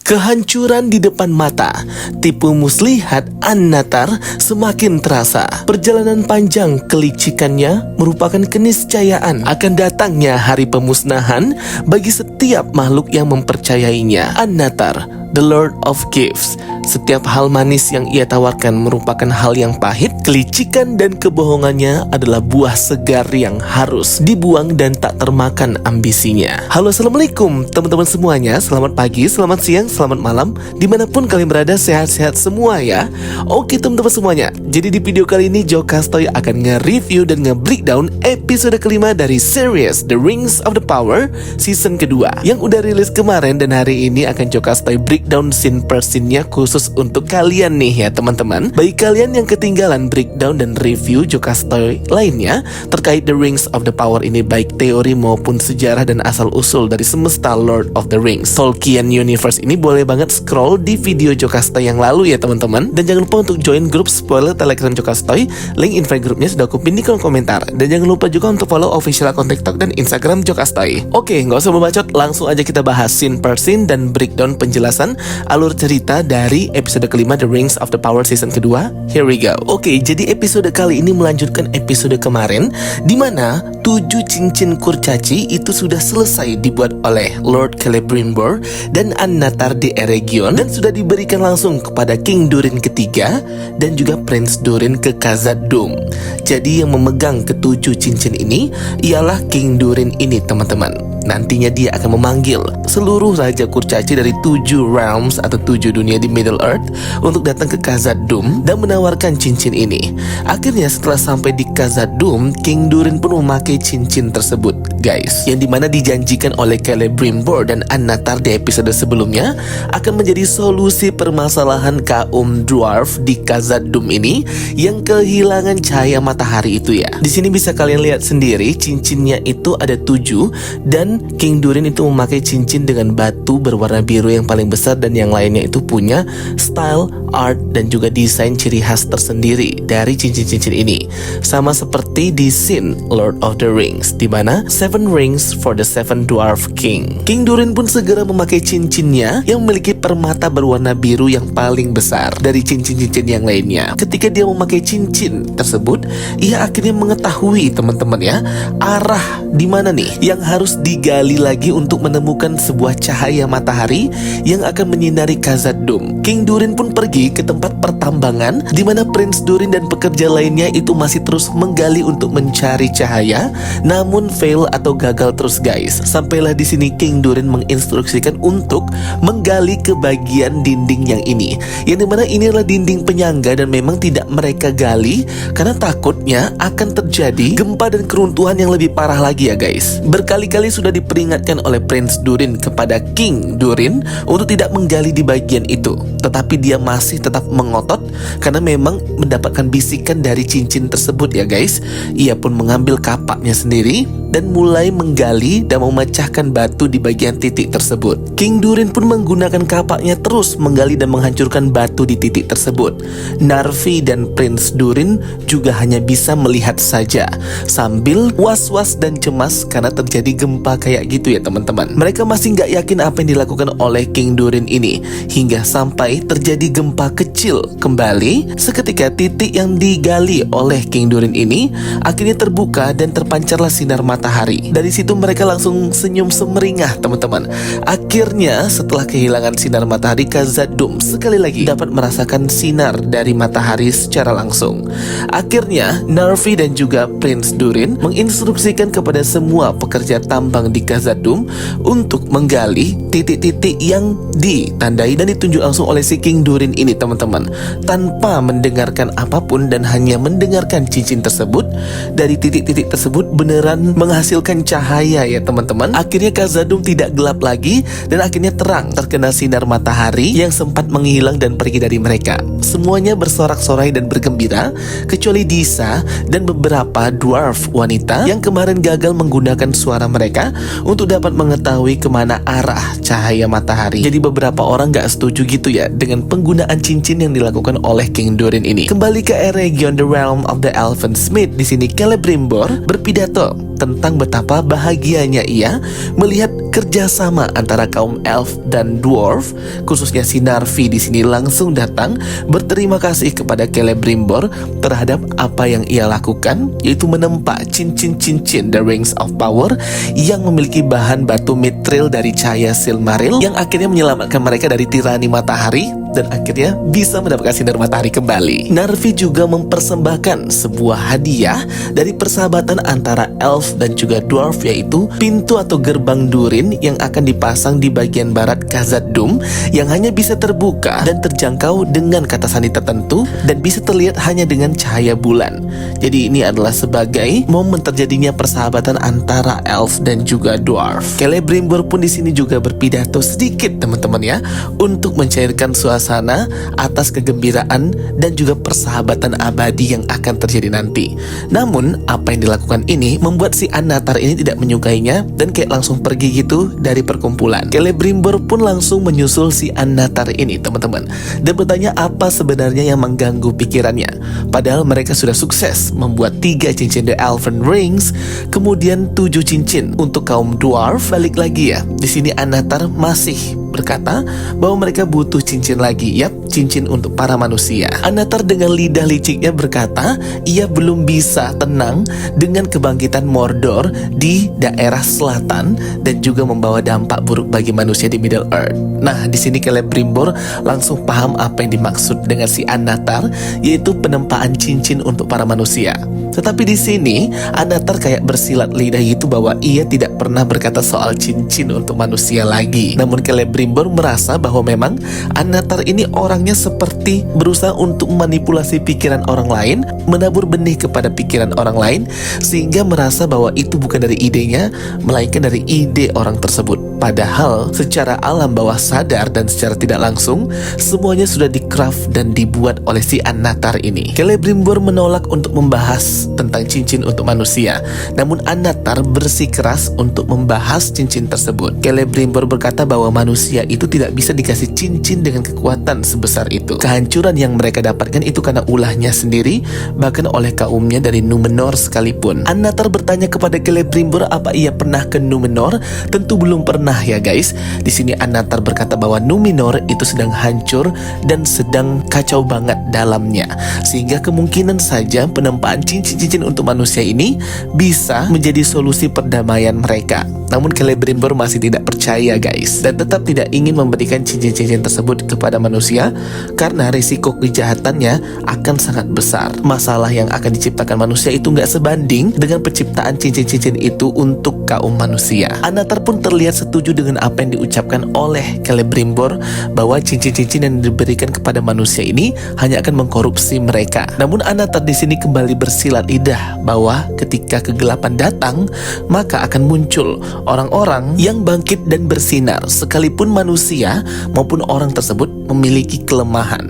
Kehancuran di depan mata, tipu muslihat An-Natar semakin terasa. Perjalanan panjang kelicikannya merupakan keniscayaan akan datangnya hari pemusnahan bagi setiap makhluk yang mempercayainya. An-Natar, the Lord of Gifts. Setiap hal manis yang ia tawarkan merupakan hal yang pahit. Kelicikan dan kebohongannya adalah buah segar yang harus dibuang dan tak termakan ambisinya. Halo, assalamualaikum teman-teman semuanya. Selamat pagi, selamat siang, selamat malam, dimanapun kalian berada, sehat-sehat semua ya. Oke teman-teman semuanya, jadi di video kali ini Jokastoy akan nge-review dan nge-breakdown episode kelima dari series The Rings of the Power season kedua yang udah rilis kemarin, dan hari ini akan Jokastoy breakdown scene per scene-nya khusus untuk kalian nih ya teman-teman. Bagi kalian yang ketinggalan breakdown dan review Jokastoy lainnya terkait The Rings of the Power ini, baik teori maupun sejarah dan asal-usul dari semesta Lord of the Rings Tolkien Universe ini, boleh banget scroll di video Jokastoy yang lalu ya teman-teman. Dan jangan lupa untuk join grup spoiler Telegram Jokastoy. Link invite grupnya sudah aku pin di kolom komentar. Dan jangan lupa juga untuk follow official akun TikTok dan Instagram Jokastoy. Oke, nggak usah membacot, langsung aja kita bahas scene per scene dan breakdown penjelasan alur cerita dari episode kelima The Rings of the Power season kedua. Here we go. Oke, jadi episode kali ini melanjutkan episode kemarin, di mana 7 cincin kurcaci itu sudah selesai dibuat oleh Lord Celebrimbor dan An-Natar di Eregion, dan sudah diberikan langsung kepada King Durin ketiga dan juga Prince Durin ke Khazad-dûm. Jadi yang memegang ketujuh cincin ini ialah King Durin ini teman-teman. Nantinya dia akan memanggil seluruh raja kurcaci dari 7 realms atau 7 dunia di Middle Earth untuk datang ke Khazad-dûm dan menawarkan cincin ini. Akhirnya setelah sampai di Khazad-dûm, King Durin pun memakai cincin tersebut guys, yang dimana dijanjikan oleh Celebrimbor dan An-Natar di episode sebelumnya akan menjadi solusi permasalahan kaum dwarf di Khazad-dûm ini yang kehilangan cahaya matahari itu ya. Di sini bisa kalian lihat sendiri, cincinnya itu ada 7, dan King Durin itu memakai cincin dengan batu berwarna biru yang paling besar, dan yang lainnya itu punya style, art, dan juga desain ciri khas tersendiri dari cincin-cincin ini. Sama seperti di scene Lord of the Rings, di mana 7 rings for the 7 dwarf king. King Durin pun segera memakai cincinnya yang memiliki permata berwarna biru yang paling besar dari cincin-cincin yang lainnya. Ketika dia memakai cincin tersebut, ia akhirnya mengetahui teman-teman ya, arah di mana nih yang harus digali lagi untuk menemukan sebuah cahaya matahari yang akan menyinari Khazad-dûm. King Durin pun pergi ke tempat pertambangan di mana Prince Durin dan pekerja lainnya itu masih terus menggali untuk mencari cahaya, namun fail atau gagal terus guys. Sampailah di sini King Durin menginstruksikan untuk menggali ke bagian dinding yang ini, yang dimana ini adalah dinding penyangga dan memang tidak mereka gali karena takutnya akan terjadi gempa dan keruntuhan yang lebih parah lagi ya guys. Berkali-kali sudah diperingatkan oleh Prince Durin kepada King Durin untuk tidak menggali di bagian itu, tetapi dia masih tetap mengotot karena memang mendapatkan bisikan dari cincin tersebut ya guys. Ia pun mengambil kapaknya sendiri dan mulai menggali dan memecahkan batu di bagian titik tersebut. King Durin pun menggunakan kapaknya terus menggali dan menghancurkan batu di titik tersebut. Narvi dan Prince Durin juga hanya bisa melihat saja sambil was-was dan cemas karena terjadi gempa kayak gitu ya teman-teman. Mereka masih nggak yakin apa yang dilakukan oleh King Durin ini, hingga sampai terjadi gempa kecil kembali. Seketika titik yang digali oleh King Durin ini akhirnya terbuka dan terpancarlah sinar matahari. Dari situ mereka langsung senyum semeringah teman-teman. Akhirnya setelah kehilangan sinar matahari, Khazad-dûm sekali lagi dapat merasakan sinar dari matahari secara langsung. Akhirnya Narvi dan juga Prince Durin menginstruksikan kepada semua pekerja tambang di Khazad-dûm untuk menggali titik-titik yang ditandai dan ditunjuk langsung oleh si King Durin ini teman-teman, tanpa mendengarkan apapun dan hanya mendengarkan cincin tersebut. Dari titik-titik tersebut beneran menghasilkan cahaya ya teman-teman. Akhirnya Khazad-dûm tidak gelap lagi dan akhirnya terang terkena sinar matahari yang sempat menghilang dan pergi dari mereka. Semuanya bersorak-sorai dan bergembira kecuali Disa dan beberapa dwarf wanita yang kemarin gagal menggunakan suara mereka untuk dapat mengetahui kemana arah cahaya matahari. Jadi beberapa orang gak setuju gitu ya dengan penggunaan cincin yang dilakukan oleh King Durin ini. Kembali ke Eregion, the realm of the Elven Smith. Di sini Celebrimbor berpidato tentang betapa bahagianya ia melihat kerjasama antara kaum elf dan dwarf, khususnya si Narvi di sini langsung datang berterima kasih kepada Celebrimbor terhadap apa yang ia lakukan, yaitu menempa cincin-cincin The Rings of Power yang memiliki bahan batu mithril dari cahaya Silmaril yang akhirnya menyelamatkan mereka dari tirani matahari dan akhirnya bisa mendapatkan sinar matahari kembali. Narvi juga mempersembahkan sebuah hadiah dari persahabatan antara elf dan juga dwarf, yaitu pintu atau gerbang Durin yang akan dipasang di bagian barat Khazad-dûm yang hanya bisa terbuka dan terjangkau dengan kata sandi tertentu dan bisa terlihat hanya dengan cahaya bulan. Jadi ini adalah sebagai momen terjadinya persahabatan antara elf dan juga dwarf. Celebrimbor pun di sini juga berpidato sedikit teman-teman ya, untuk mencairkan suasana atas kegembiraan dan juga persahabatan abadi yang akan terjadi nanti. Namun apa yang dilakukan ini membuat si An-Natar ini tidak menyukainya dan kayak langsung pergi gitu dari perkumpulan. Celebrimbor pun langsung menyusul si An-Natar ini teman-teman dan bertanya apa sebenarnya yang mengganggu pikirannya. Padahal mereka sudah sukses membuat 3 cincin The Elven Rings, kemudian 7 cincin untuk kaum dwarf. Balik lagi ya, di sini An-Natar masih berkata bahwa mereka butuh cincin lagi. Yap, cincin untuk para manusia. An-Natar dengan lidah liciknya berkata ia belum bisa tenang dengan kebangkitan Mordor di daerah selatan dan juga membawa dampak buruk bagi manusia di Middle Earth. Nah, di sini Celebrimbor langsung paham apa yang dimaksud dengan si An-Natar, yaitu penempaan cincin untuk para manusia. Tetapi di sini An-Natar kayak bersilat lidah gitu bahwa ia tidak pernah berkata soal cincin untuk manusia lagi. Namun Celebrimbor merasa bahwa memang An-Natar ini orangnya seperti berusaha untuk memanipulasi pikiran orang lain, menabur benih kepada pikiran orang lain, sehingga merasa bahwa itu bukan dari idenya, melainkan dari ide orang tersebut. Padahal secara alam bawah sadar dan secara tidak langsung semuanya sudah di-craft dan dibuat oleh si An-Natar ini. Celebrimbor menolak untuk membahas tentang cincin untuk manusia, namun An-Natar bersikeras untuk membahas cincin tersebut. Celebrimbor berkata bahwa manusia itu tidak bisa dikasih cincin dengan kekuatan sebesar itu. Kehancuran yang mereka dapatkan itu karena ulahnya sendiri, bahkan oleh kaumnya dari Númenor sekalipun. An-Natar bertanya kepada Celebrimbor apa ia pernah ke Númenor. Tentu belum pernah ya guys. Di sini An-Natar berkata bahwa Númenor itu sedang hancur dan sedang kacau banget dalamnya, sehingga kemungkinan saja penempaan cincin-cincin untuk manusia ini bisa menjadi solusi perdamaian mereka. Namun Celebrimbor masih tidak percaya guys, dan tetap tidak ingin memberikan cincin-cincin tersebut kepada manusia karena risiko kejahatannya akan sangat besar. Masalah yang akan diciptakan manusia itu nggak sebanding dengan penciptaan cincin-cincin itu untuk kaum manusia. An-Natar pun terlihat setuju dengan apa yang diucapkan oleh Celebrimbor bahwa cincin-cincin yang diberikan kepada manusia ini hanya akan mengkorupsi mereka. Namun An-Natar di sini kembali bersilat lidah bahwa ketika kegelapan datang, maka akan muncul orang-orang yang bangkit dan bersinar, sekalipun manusia maupun orang tersebut memiliki kelemahan.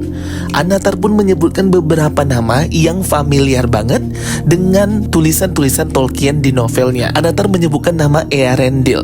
An-Natar pun menyebutkan beberapa nama yang familiar banget dengan tulisan-tulisan Tolkien di novelnya. An-Natar menyebutkan nama Earendil,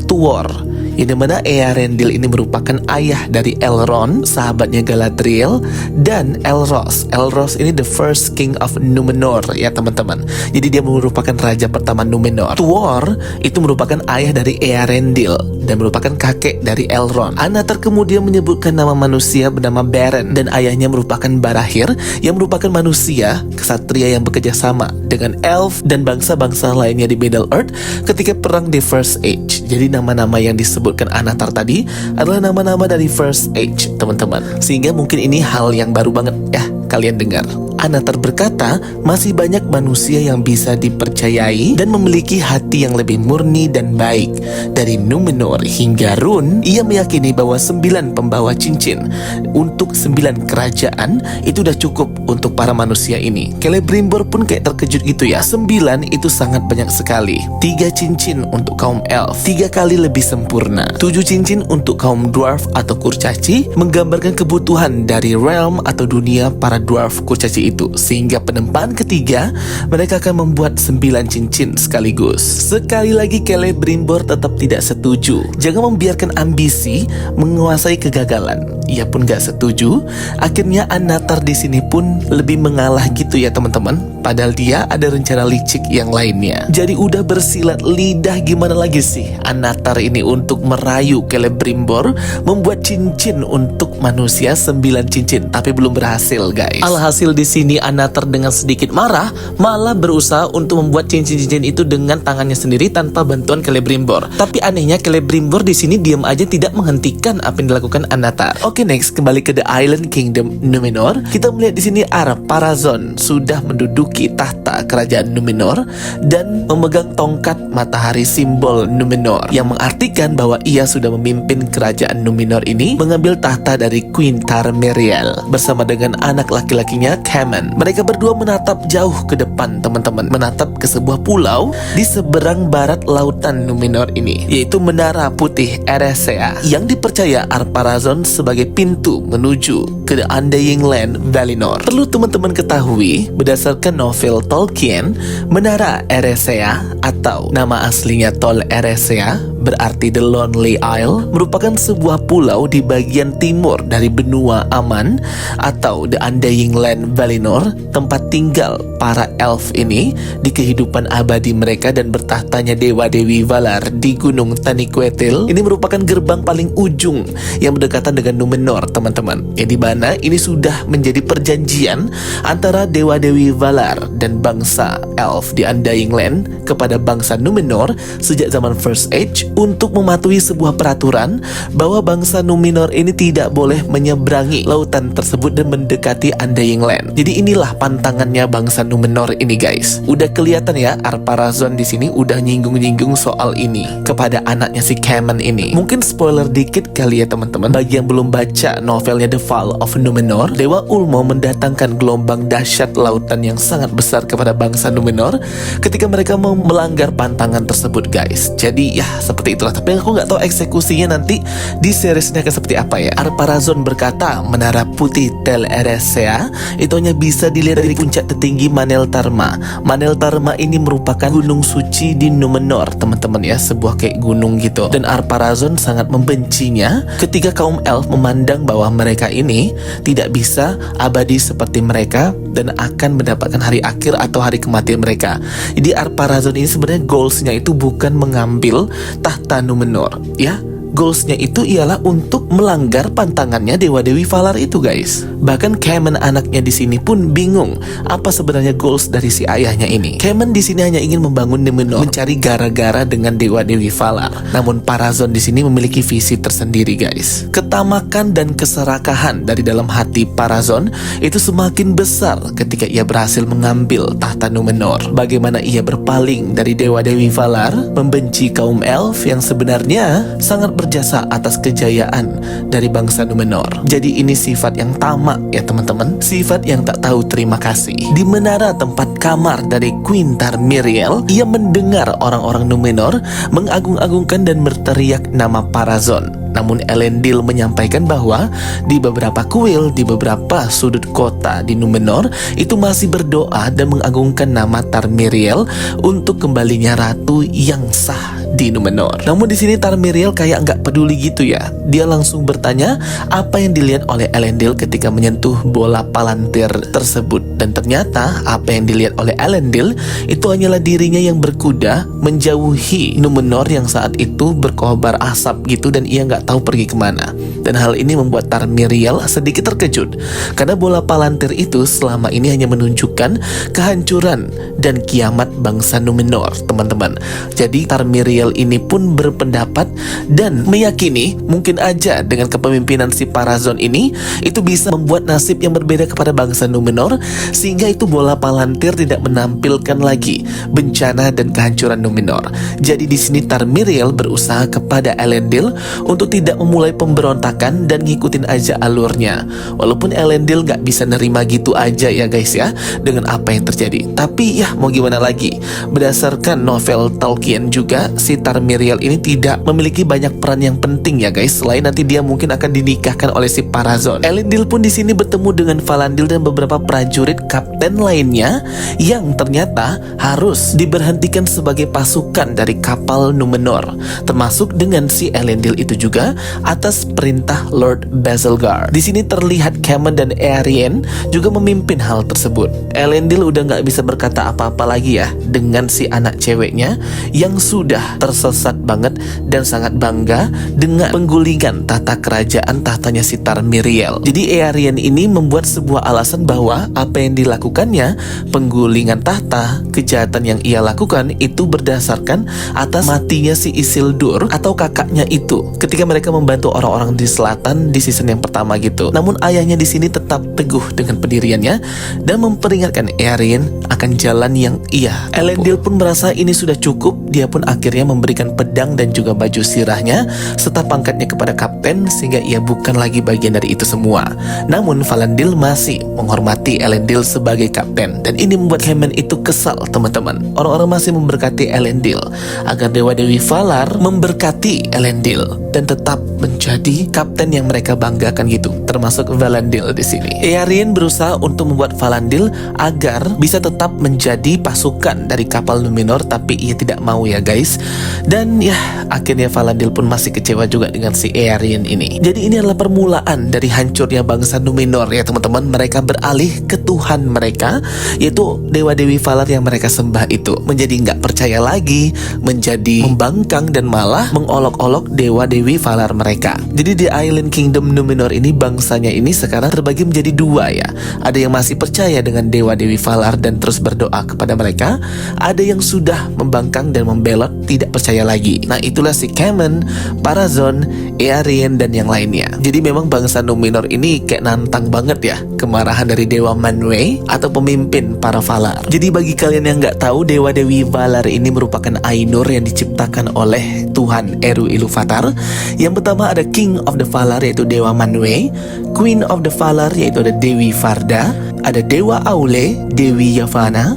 Tuor, yang dimana Earendil ini merupakan ayah dari Elrond, sahabatnya Galadriel, dan Elros. Elros ini the first king of Númenor ya teman-teman. Jadi dia merupakan raja pertama Númenor. Tuor itu merupakan ayah dari Earendil dan merupakan kakek dari Elrond. An-Natar kemudian menyebutkan nama manusia bernama Beren, dan ayahnya merupakan Barahir yang merupakan manusia kesatria yang bekerja sama dengan elf dan bangsa-bangsa lainnya di Middle Earth ketika perang di First Age. Jadi nama-nama yang disebutkan An-Natar tadi adalah nama-nama dari First Age teman-teman, sehingga mungkin ini hal yang baru banget ya kalian dengar. An-Natar berkata masih banyak manusia yang bisa dipercayai dan memiliki hati yang lebih murni dan baik. Dari Númenor hingga Rhûn, ia meyakini bahwa 9 pembawa cincin untuk 9 kerajaan itu udah cukup untuk para manusia ini. Celebrimbor pun kayak terkejut gitu ya. 9 itu sangat banyak sekali. 3 cincin untuk kaum elf, 3 kali lebih sempurna. 7 cincin untuk kaum dwarf atau kurcaci, menggambarkan kebutuhan dari realm atau dunia para dwarf kurcaci itu. Sehingga penempaan ketiga, mereka akan membuat 9 cincin sekaligus. Sekali lagi Celebrimbor tetap tidak setuju. Jangan membiarkan ambisi menguasai kegagalan. Ia pun gak setuju. Akhirnya Annatar di sini pun lebih mengalah gitu ya teman-teman. Padahal dia ada rencana licik yang lainnya. Jadi udah bersilat lidah, gimana lagi sih Annatar ini untuk merayu Celebrimbor membuat cincin untuk manusia 9 cincin, tapi belum berhasil guys. Alhasil di sini Annatar dengan sedikit marah malah berusaha untuk membuat cincin-cincin itu dengan tangannya sendiri tanpa bantuan Celebrimbor. Tapi anehnya Celebrimbor di sini diam aja, tidak menghentikan apa yang dilakukan Annatar. Oke, next kembali ke The Island Kingdom Numenor. Kita melihat di sini Ar-Pharazôn sudah menduduki tahta kerajaan Numenor dan memegang tongkat matahari simbol Numenor, yang mengartikan bahwa ia sudah memimpin kerajaan Numenor ini mengambil tahta dari Queen Tarmeriel bersama dengan anak laki-lakinya Caemon. Mereka berdua menatap jauh ke depan teman-teman, menatap ke sebuah pulau di seberang barat lautan Numenor ini, yaitu Menara Putih Eressëa, yang dipercaya Ar-Pharazôn sebagai pintu menuju ke The Undying Land Valinor. Perlu teman-teman ketahui, berdasarkan novel Tolkien, Menara Eressëa atau nama aslinya Tol Eressëa berarti The Lonely Isle, merupakan sebuah pulau di bagian timur dari benua Aman atau The Undying Land Valinor, tempat tinggal para elf ini di kehidupan abadi mereka dan bertahtanya dewa-dewi Valar di Gunung Taniquetil. Ini merupakan gerbang paling ujung yang berdekatan dengan Numenor teman-teman, yang dimana ini sudah menjadi perjanjian antara dewa-dewi Valar dan bangsa elf di Undying Land kepada bangsa Numenor sejak zaman First Age, untuk mematuhi sebuah peraturan bahwa bangsa Numenor ini tidak boleh menyeberangi lautan tersebut dan mendekati Undying Land. Jadi inilah pantangannya bangsa Numenor ini guys. Udah kelihatan ya, Ar-Pharazôn di sini udah nyinggung-nyinggung soal ini kepada anaknya si Caemon ini. Mungkin spoiler dikit kali ya teman-teman, bagi yang belum baca novelnya The Fall of Numenor, Dewa Ulmo mendatangkan gelombang dahsyat lautan yang sangat besar kepada bangsa Numenor ketika mereka mau melanggar pantangan tersebut guys. Jadi ya seperti itulah, tapi aku nggak tahu eksekusinya nanti di seriesnya akan seperti apa ya. Ar-Pharazôn berkata Menara Putih Tel Eressëa itu hanya bisa dilihat dari puncak tertinggi Manel-Tarma. Manel-Tarma ini merupakan gunung suci di Numenor teman-teman ya, sebuah kayak gunung gitu. Dan Ar-Pharazôn sangat membencinya ketika kaum elf memandang bahwa mereka ini tidak bisa abadi seperti mereka dan akan mendapatkan hari akhir atau hari kematian mereka. Jadi Ar-Pharazôn ini sebenarnya goalsnya itu bukan mengambil tahta Numenor ya. Goalsnya itu ialah untuk melanggar pantangannya dewa-dewi Valar itu guys. Bahkan Caemon anaknya di sini pun bingung apa sebenarnya goals dari si ayahnya ini. Caemon di sini hanya ingin membangun Numenor, mencari gara-gara dengan dewa-dewi Valar. Namun Pharazôn di sini memiliki visi tersendiri guys. Ketamakan dan keserakahan dari dalam hati Pharazôn itu semakin besar ketika ia berhasil mengambil tahta Numenor. Bagaimana ia berpaling dari dewa-dewi Valar, membenci kaum elf yang sebenarnya sangat berjasa atas kejayaan dari bangsa Numenor. Jadi ini sifat yang tamak ya teman-teman, sifat yang tak tahu terima kasih. Di menara tempat kamar dari Queen Tarmeriel, ia mendengar orang-orang Numenor mengagung-agungkan dan berteriak nama Pharazôn. Namun Elendil menyampaikan bahwa di beberapa kuil di beberapa sudut kota di Numenor itu masih berdoa dan mengagungkan nama Tarmeriel untuk kembalinya ratu yang sah di Numenor. Namun di sini Tarmeriel kayak nggak peduli gitu ya. Dia langsung bertanya apa yang dilihat oleh Elendil ketika menyentuh bola Palantir tersebut. Dan ternyata apa yang dilihat oleh Elendil itu hanyalah dirinya yang berkuda menjauhi Numenor yang saat itu berkobar asap gitu, dan ia nggak tahu pergi kemana. Dan hal ini membuat Tarmeriel sedikit terkejut karena bola Palantir itu selama ini hanya menunjukkan kehancuran dan kiamat bangsa Numenor teman-teman. Jadi Tarmeriel ini pun berpendapat dan meyakini mungkin aja dengan kepemimpinan si Pharazôn ini itu bisa membuat nasib yang berbeda kepada bangsa Numenor, sehingga itu bola Palantir tidak menampilkan lagi bencana dan kehancuran Numenor. Jadi di sini Tarmeriel berusaha kepada Elendil untuk tidak memulai pemberontakan dan ngikutin aja alurnya. Walaupun Elendil gak bisa nerima gitu aja ya guys ya dengan apa yang terjadi. Tapi ya mau gimana lagi, berdasarkan novel Tolkien juga, si Tarmiriel ini tidak memiliki banyak peran yang penting ya guys, selain nanti dia mungkin akan dinikahkan oleh si Parazon. Elendil pun di sini bertemu dengan Valandil dan beberapa prajurit kapten lainnya yang ternyata harus diberhentikan sebagai pasukan dari kapal Numenor, termasuk dengan si Elendil itu juga atas perintah Lord Bazelgar. Di sini terlihat Caemon dan Eärien juga memimpin hal tersebut. Elendil udah nggak bisa berkata apa-apa lagi ya dengan si anak ceweknya yang sudah tersesat banget dan sangat bangga dengan penggulingan tahta kerajaan tahtanya si Tarmiriel. Jadi Eärien ini membuat sebuah alasan bahwa apa yang dilakukannya, penggulingan tahta, kejahatan yang ia lakukan itu berdasarkan atas matinya si Isildur atau kakaknya itu ketika mereka membantu orang-orang di selatan di season yang pertama gitu. Namun ayahnya di sini tetap teguh dengan pendiriannya dan memperingatkan Eärien akan jalan yang ia. Elendil pun merasa ini sudah cukup. Dia pun akhirnya memberikan pedang dan juga baju sirahnya serta pangkatnya kepada kapten sehingga ia bukan lagi bagian dari itu semua. Namun Valandil masih menghormati Elendil sebagai kapten dan ini membuat Caemon itu kesal teman-teman. Orang-orang masih memberkati Elendil agar Dewa-Dewi Valar memberkati Elendil dan tetap menjadi kapten yang mereka banggakan gitu, termasuk Valandil di sini. Eärien berusaha untuk membuat Valandil agar bisa tetap menjadi pasukan dari kapal Numenor, tapi ia tidak mau ya guys. Dan ya akhirnya Valandil pun masih kecewa juga dengan si Eärien ini. Jadi ini adalah permulaan dari hancurnya bangsa Numenor ya teman-teman. Mereka beralih ke Tuhan mereka, yaitu Dewa-Dewi Valar yang mereka sembah itu, menjadi nggak percaya lagi, menjadi membangkang dan malah mengolok-olok Dewa-Dewi Valar mereka. Jadi di Island Kingdom Numenor ini bangsanya ini sekarang terbagi menjadi dua ya. Ada yang masih percaya dengan Dewa-Dewi Valar dan terus berdoa kepada mereka. Ada yang sudah membangkang dan membelot tidak percaya lagi. Nah itulah si Caemon, Parazon, Eärien dan yang lainnya. Jadi memang bangsa Numenor ini kayak nantang banget ya kemarahan dari Dewa Manwë atau pemimpin para Valar. Jadi bagi kalian yang nggak tahu, Dewa-Dewi Valar ini merupakan Ainur yang diciptakan oleh Tuhan Eru Ilúvatar. Yang pertama ada King of the Valar yaitu Dewa Manwë, Queen of the Valar yaitu ada Dewi Varda, ada Dewa Aule, Dewi Yavanna,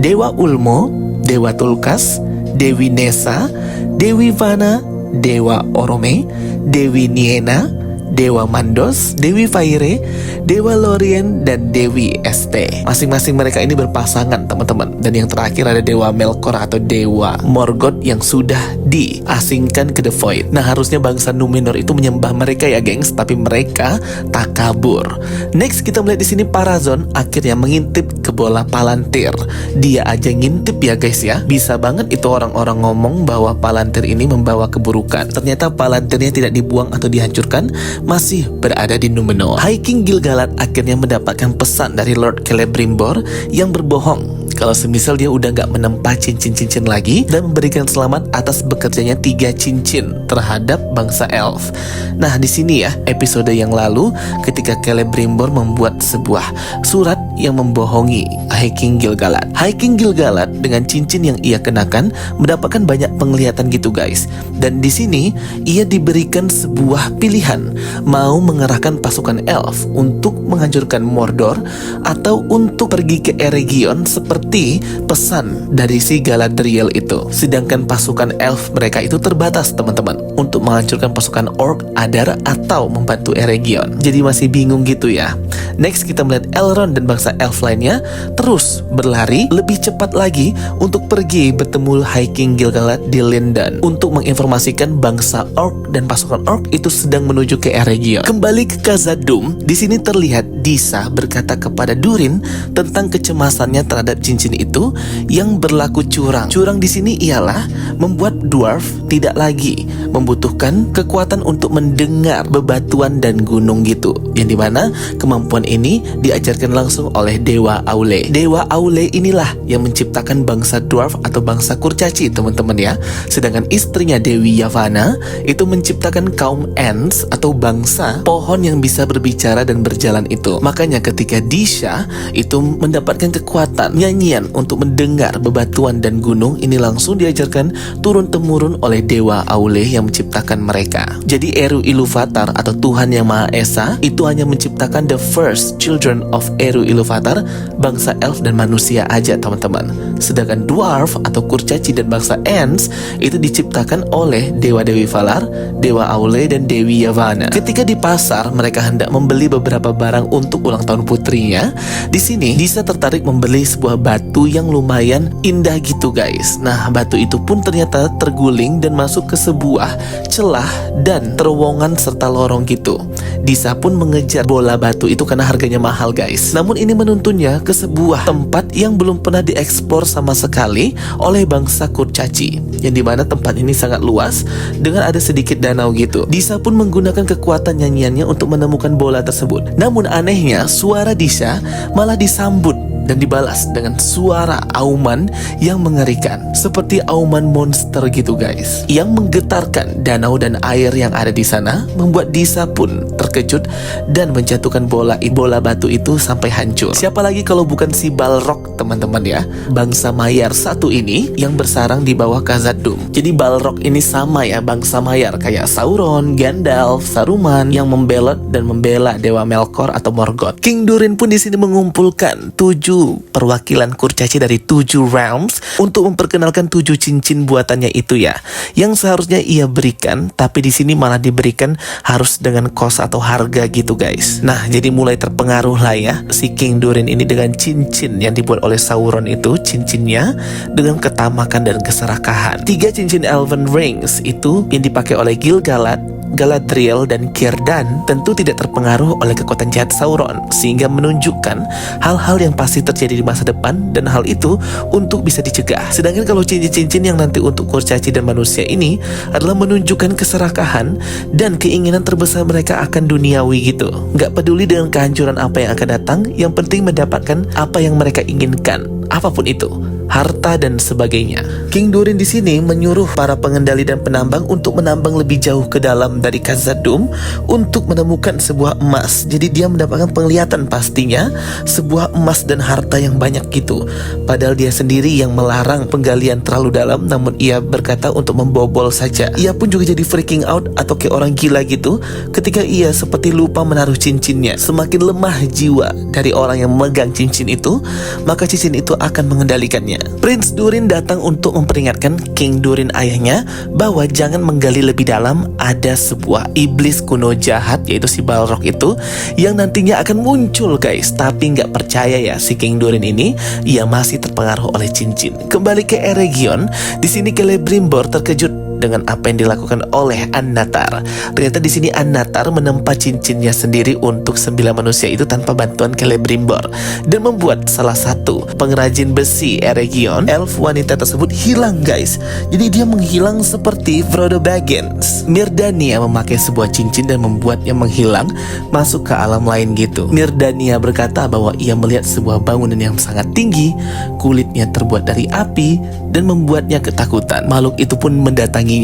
Dewa Ulmo, Dewa Tulkas, Dewi Nessa, Dewi Vana, Dewa Orome, Dewi Niena, Dewa Mandos, Dewi Faire, Dewa Lorien, dan Dewi Este. Masing-masing mereka ini berpasangan teman-teman. Dan yang terakhir ada Dewa Melkor atau Dewa Morgoth yang sudah diasingkan ke The Void. Nah harusnya bangsa Numenor itu menyembah mereka ya gengs, tapi mereka takabur. Next kita melihat di sini Parazon akhirnya mengintip ke bola Palantir. Dia aja ngintip ya guys ya. Bisa banget itu orang-orang ngomong bahwa Palantir ini membawa keburukan. Ternyata Palantirnya tidak dibuang atau dihancurkan, masih berada di Numenor. High King Gil-galad akhirnya mendapatkan pesan dari Lord Celebrimbor yang berbohong kalau semisal dia udah gak menempa cincin-cincin lagi dan memberikan selamat atas bekerjanya 3 cincin terhadap bangsa elf. Nah di sini ya episode yang lalu ketika Celebrimbor membuat sebuah surat yang membohongi High King Gil-galad. High King Gil-galad dengan cincin yang ia kenakan mendapatkan banyak penglihatan gitu guys. Dan di sini ia diberikan sebuah pilihan, mau mengerahkan pasukan elf untuk menghancurkan Mordor atau untuk pergi ke Eregion seperti pesan dari si Galadriel itu. Sedangkan pasukan elf mereka itu terbatas teman-teman untuk menghancurkan pasukan orc, Adar atau membantu Eregion. Jadi masih bingung gitu ya. Next kita melihat Elrond dan bangsa elf lainnya terus berlari lebih cepat lagi untuk pergi bertemu High King Gil-galad di Lindon untuk menginformasikan bangsa orc dan pasukan orc itu sedang menuju ke Eregion. Kembali ke Khazad-dûm, di sini terlihat Disa berkata kepada Durin tentang kecemasannya terhadap cincin itu yang berlaku curang. Curang di sini ialah membuat dwarf tidak lagi membutuhkan kekuatan untuk mendengar bebatuan dan gunung gitu. Yang dimana kemampuan ini diajarkan langsung oleh Dewa Aule. Dewa Aule inilah yang menciptakan bangsa dwarf atau bangsa kurcaci teman-teman ya. Sedangkan istrinya Dewi Yavanna itu menciptakan kaum Ents atau bangsa pohon yang bisa berbicara dan berjalan itu. Makanya ketika Disha itu mendapatkan kekuatan, kesunyian untuk mendengar bebatuan dan gunung ini langsung diajarkan turun-temurun oleh Dewa Aule yang menciptakan mereka. Jadi Eru Iluvatar atau Tuhan Yang Maha Esa itu hanya menciptakan the first children of Eru Iluvatar, bangsa elf dan manusia aja teman-teman. Sedangkan dwarf atau kurcaci dan bangsa ants itu diciptakan oleh Dewa Dewi Valar, Dewa Aule dan Dewi Yavanna. Ketika di pasar mereka hendak membeli beberapa barang untuk ulang tahun putrinya, di sini Disa tertarik membeli sebuah batu yang lumayan indah gitu guys. Nah, batu itu pun ternyata terguling dan masuk ke sebuah celah dan terowongan serta lorong gitu. Disa pun mengejar bola batu itu karena harganya mahal guys. Namun ini menuntunnya ke sebuah tempat yang belum pernah dieksplor sama sekali oleh bangsa kurcaci, yang dimana tempat ini sangat luas dengan ada sedikit danau gitu. Disa pun menggunakan kekuatan nyanyiannya untuk menemukan bola tersebut. Namun anehnya suara Disa malah disambut dan dibalas dengan suara auman yang mengerikan, seperti auman monster gitu guys, yang menggetarkan danau dan air yang ada di sana, membuat Disa pun terkejut dan menjatuhkan bola batu itu sampai hancur. Siapa lagi kalau bukan si Balrog teman-teman ya, bangsa Maiar satu ini yang bersarang di bawah Khazad-dûm. Jadi Balrog ini sama ya, bangsa Maiar kayak Sauron, Gandalf, Saruman yang membelot dan membela Dewa Melkor atau Morgoth. King Durin pun di sini mengumpulkan 7 perwakilan kurcaci dari 7 realms untuk memperkenalkan 7 cincin buatannya itu ya, yang seharusnya ia berikan, tapi di sini malah diberikan harus dengan kos atau harga gitu guys. Nah, jadi mulai terpengaruh lah ya si King Durin ini dengan cincin yang dibuat oleh Sauron itu, cincinnya dengan ketamakan dan keserakahan. 3 cincin Elven Rings itu yang dipakai oleh Gil-galad, Galadriel dan Círdan tentu tidak terpengaruh oleh kekuatan jahat Sauron, sehingga menunjukkan hal-hal yang pasti terjadi di masa depan dan hal itu untuk bisa dicegah. Sedangkan kalau cincin-cincin yang nanti untuk kurcaci dan manusia ini adalah menunjukkan keserakahan dan keinginan terbesar mereka akan duniawi gitu. Nggak peduli dengan kehancuran apa yang akan datang, yang penting mendapatkan apa yang mereka inginkan, apapun itu, harta dan sebagainya. King Durin di sini menyuruh para pengendali dan penambang untuk menambang lebih jauh ke dalam dari Khazad-dûm untuk menemukan sebuah emas. Jadi dia mendapatkan penglihatan pastinya sebuah emas dan harta yang banyak gitu. Padahal dia sendiri yang melarang penggalian terlalu dalam, namun ia berkata untuk membobol saja. Ia pun juga jadi freaking out atau kayak orang gila gitu ketika ia seperti lupa menaruh cincinnya. Semakin lemah jiwa dari orang yang memegang cincin itu, maka cincin itu akan mengendalikannya. Prince Durin datang untuk memperingatkan King Durin ayahnya bahwa jangan menggali lebih dalam, ada sebuah iblis kuno jahat yaitu si Balrog itu yang nantinya akan muncul guys. Tapi nggak percaya ya si King Durin ini, ia masih terpengaruh oleh cincin. Kembali ke Eregion, di sini Celebrimbor terkejut dengan apa yang dilakukan oleh An-Natar. Ternyata di sini An-Natar menempa cincinnya sendiri untuk 9 manusia itu tanpa bantuan Celebrimbor dan membuat salah satu pengrajin besi Eregion, elf wanita tersebut hilang guys. Jadi dia menghilang seperti Frodo Baggins. Mirdania memakai sebuah cincin dan membuatnya menghilang masuk ke alam lain gitu. Mirdania berkata bahwa ia melihat sebuah bangunan yang sangat tinggi, kulitnya terbuat dari api dan membuatnya ketakutan. Makhluk itu pun mendatangi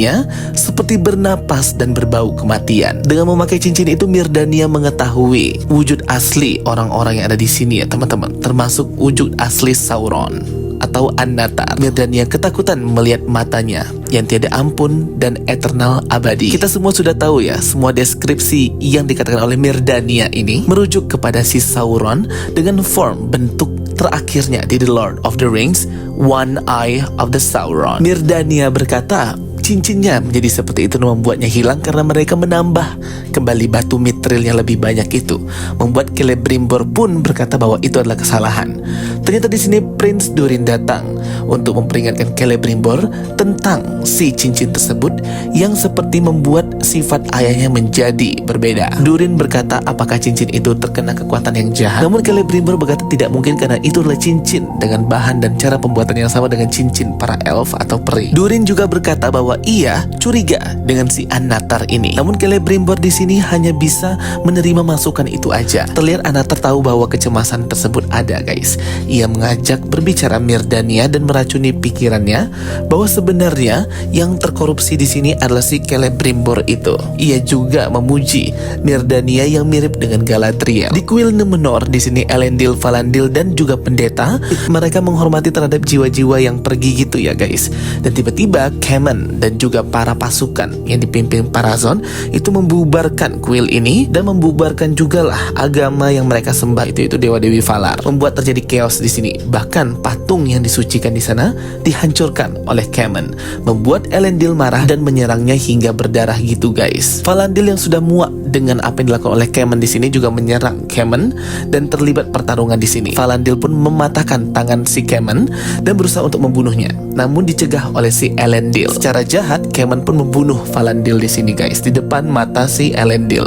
seperti bernapas dan berbau kematian. Dengan memakai cincin itu, Mirdania mengetahui wujud asli orang-orang yang ada di sini ya teman-teman, termasuk wujud asli Sauron atau An-Natar. Mirdania ketakutan melihat matanya yang tiada ampun dan eternal abadi. Kita semua sudah tahu ya, semua deskripsi yang dikatakan oleh Mirdania ini merujuk kepada si Sauron dengan form bentuk terakhirnya di The Lord of the Rings, One Eye of the Sauron. Mirdania berkata cincinnya menjadi seperti itu membuatnya hilang karena mereka menambah kembali batu mithril yang lebih banyak itu. Membuat Celebrimbor pun berkata bahwa itu adalah kesalahan. Ternyata di sini Prince Durin datang untuk memperingatkan Celebrimbor tentang si cincin tersebut yang seperti membuat sifat ayahnya menjadi berbeda. Durin berkata apakah cincin itu terkena kekuatan yang jahat. Namun Celebrimbor berkata tidak mungkin karena itu adalah cincin dengan bahan dan cara pembuatan yang sama dengan cincin para elf atau peri. Durin juga berkata bahwa bahwa ia curiga dengan si Annatar ini. Namun Celebrimbor di sini hanya bisa menerima masukan itu aja. Terlihat Annatar tahu bahwa kecemasan tersebut ada, guys. Ia mengajak berbicara Myrdania dan meracuni pikirannya bahwa sebenarnya yang terkorupsi di sini adalah si Celebrimbor itu. Ia juga memuji Myrdania yang mirip dengan Galadriel. Di kuil Numenor di sini Elendil, Valandil dan juga pendeta mereka menghormati terhadap jiwa-jiwa yang pergi gitu ya, guys. Dan tiba-tiba Kemen dan juga para pasukan yang dipimpin Parazon itu membubarkan kuil ini dan membubarkan juga lah agama yang mereka sembah itu dewa-dewi Valar. Membuat terjadi chaos di sini. Bahkan patung yang disucikan di sana dihancurkan oleh Kemen, membuat Elendil marah dan menyerangnya hingga berdarah gitu, guys. Valandil yang sudah muak dengan apa yang dilakukan oleh Kemen di sini juga menyerang Kemen dan terlibat pertarungan di sini. Valandil pun mematahkan tangan si Kemen dan berusaha untuk membunuhnya, namun dicegah oleh si Elendil. Secara jahat Kemen pun membunuh Valandil di sini, guys, di depan mata si Elendil.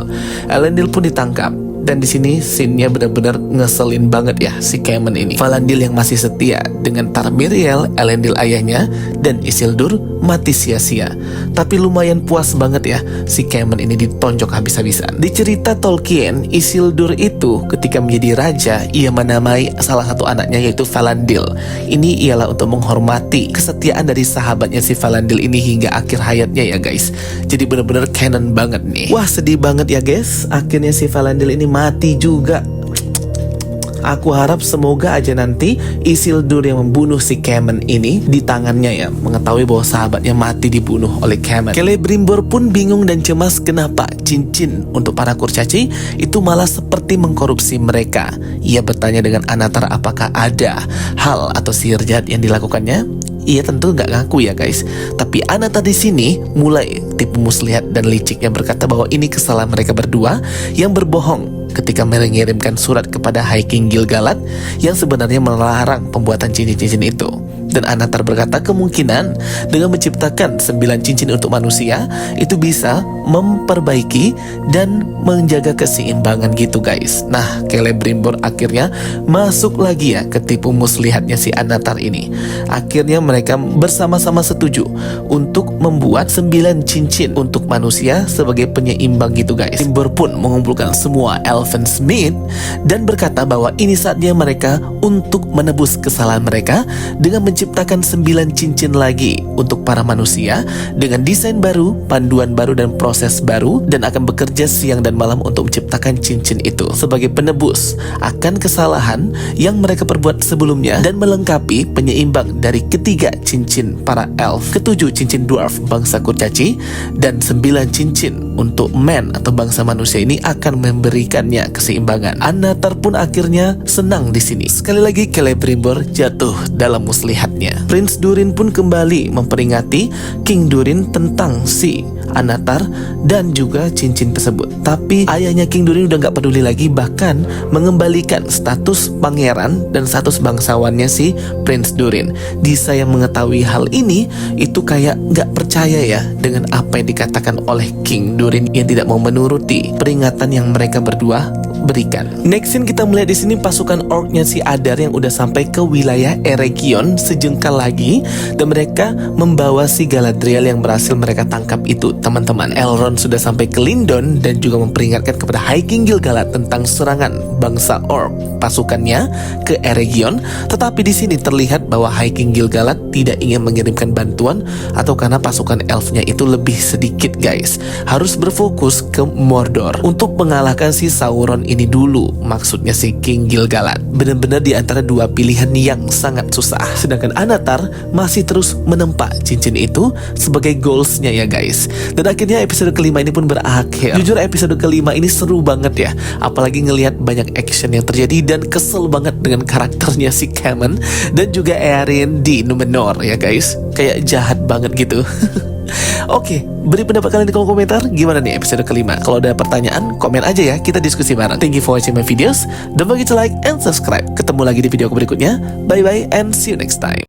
Elendil pun ditangkap. Dan di sini scene-nya benar-benar ngeselin banget ya si Kemen ini. Valandil yang masih setia dengan Tarmiriel, Elendil ayahnya, dan Isildur mati sia-sia. Tapi lumayan puas banget ya si Kemen ini ditonjok habis-habisan. Di cerita Tolkien, Isildur itu ketika menjadi raja, ia menamai salah satu anaknya yaitu Valandil. Ini ialah untuk menghormati kesetiaan dari sahabatnya si Valandil ini hingga akhir hayatnya ya, guys. Jadi benar-benar canon banget nih. Wah, sedih banget ya, guys. Akhirnya si Valandil ini mati juga. Aku harap semoga aja nanti Isildur yang membunuh si Kemen ini di tangannya ya, mengetahui bahwa sahabatnya mati dibunuh oleh Kemen. Celebrimbor pun bingung dan cemas kenapa cincin untuk para kurcaci itu malah seperti mengkorupsi mereka. Ia bertanya dengan Annatar apakah ada hal atau sihir jahat yang dilakukannya. Ia tentu nggak ngaku ya, guys. Tapi Annatar di sini mulai tipu muslihat dan liciknya berkata bahwa ini kesalahan mereka berdua yang berbohong ketika mengirimkan surat kepada High King Gil-galad yang sebenarnya melarang pembuatan cincin-cincin itu. Dan Annatar berkata kemungkinan dengan menciptakan 9 cincin untuk manusia itu bisa memperbaiki dan menjaga keseimbangan gitu, guys. Nah, Celebrimbor akhirnya masuk lagi ya ke tipu muslihatnya si Annatar ini. Akhirnya mereka bersama-sama setuju untuk membuat 9 cincin untuk manusia sebagai penyeimbang gitu, guys. Celebrimbor pun mengumpulkan semua Elven Smith dan berkata bahwa ini saatnya mereka untuk menebus kesalahan mereka dengan menciptakan 9 cincin lagi untuk para manusia dengan desain baru, panduan baru dan proses baru, dan akan bekerja siang dan malam untuk menciptakan cincin itu sebagai penebus akan kesalahan yang mereka perbuat sebelumnya dan melengkapi penyeimbang dari ketiga cincin para elf, ketujuh cincin dwarf bangsa kurcaci, dan 9 cincin untuk men atau bangsa manusia ini akan memberikannya keseimbangan. Annatar pun akhirnya senang di sini. Sekali lagi Celebrimbor jatuh dalam muslihatnya. Prince Durin pun kembali memperingati King Durin tentang si Annatar dan juga cincin tersebut. Tapi ayahnya King Durin udah gak peduli lagi, bahkan mengembalikan status pangeran dan status bangsawannya si Prince Durin. Disa yang mengetahui hal ini itu kayak gak percaya ya dengan apa yang dikatakan oleh King Durin yang tidak mau menuruti peringatan yang mereka berdua berikan. Next scene kita melihat di sini pasukan orknya si Adar yang udah sampai ke wilayah Eregion sejengkal lagi, dan mereka membawa si Galadriel yang berhasil mereka tangkap itu, teman-teman. Elrond sudah sampai ke Lindon dan juga memperingatkan kepada High King Gil-galad tentang serangan bangsa ork pasukannya ke Eregion. Tetapi di sini terlihat bahwa High King Gil-galad tidak ingin mengirimkan bantuan atau karena pasukan elfnya itu lebih sedikit, guys. Harus berfokus ke Mordor untuk mengalahkan si Sauron ini dulu, maksudnya si King Gil-galad. Benar-benar di antara dua pilihan yang sangat susah. Sedangkan Annatar masih terus menempa cincin itu sebagai goalsnya ya, guys. Dan akhirnya episode kelima ini pun berakhir. Jujur episode kelima ini seru banget ya, apalagi ngelihat banyak action yang terjadi dan kesel banget dengan karakternya si Kemen dan juga Eärien di Numenor ya, guys. Kayak jahat banget gitu. Oke, beri pendapat kalian di kolom komentar. Gimana nih episode kelima? Kalau ada pertanyaan, komen aja ya, kita diskusi bareng. Thank you for watching my videos. Don't forget to like and subscribe. Ketemu lagi di video aku berikutnya. Bye bye and see you next time.